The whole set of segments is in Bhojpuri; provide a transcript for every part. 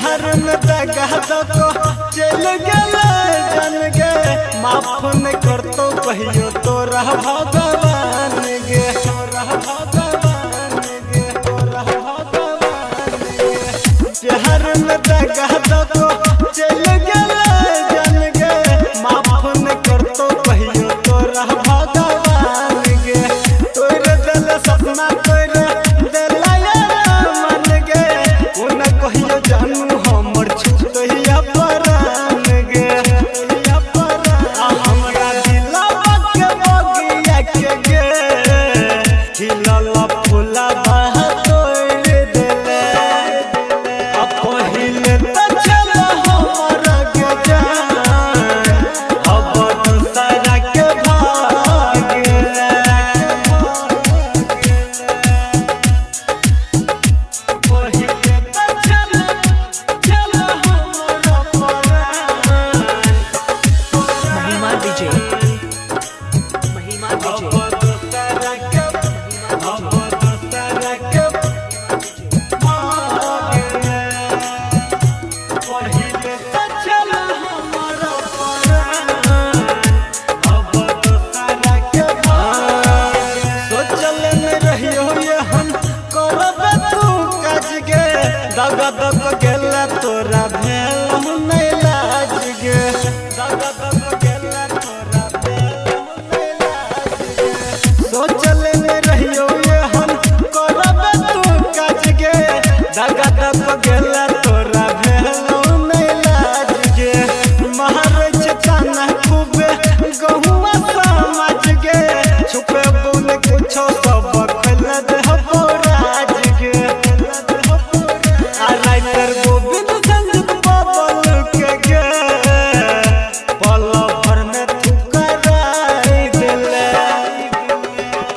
प्यार में दगा दो चल गए जन गे माफ न कर तो कहियो तोरा भगवान गे तोरा भगवान गे तोरा भगवान गे प्यार में दगा दो चल गए जन गे माफ न कर तो कहियो तोरा भगवान गे तोरे दिल सपना तोरे दिल मन गे उन कहियो जानू हमर छुटैया परान गे हमरा दिलवा के बगिया के गे खिलल फूला बह तोड़ देले पहिले त चल हमरा के जान अब दूसरा के भाग पहिले त चल हमरा परान महिमा डीजे महिमा डीजे दगा दग गेला तोरा भेल नहीं लाज गे दगा दग गेला तोरा भेल नहीं लाज गे सोचल में रहियो ये हम करब तू काज गे दगा दग गेला तोरा भेल नहीं लाज गे महाराज ताना खूबे गहुआ समाज गे छुपे बोल कुछो सब खोल दे राज गे राइटर गोविंद संगीत बबल के गे पल भर में ठुकराई देले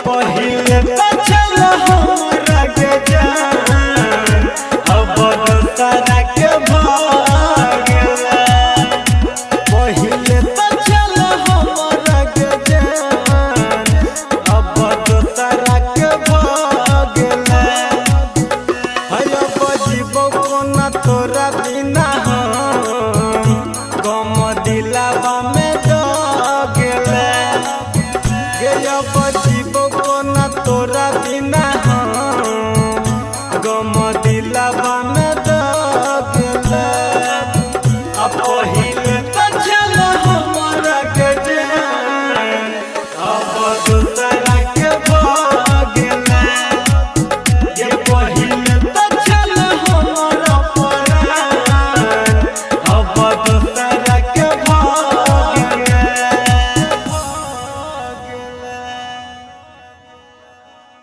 पहिले त चल हमरा के जान अब दूसरा के भाग गेले पहिले त चल हमरा के जान अब दूसरा के भाग गेले हयो बजीबो कोना तोरा बिना गम दिलावा में दो गेले गयो बजीबो कोना तोरा बिना गम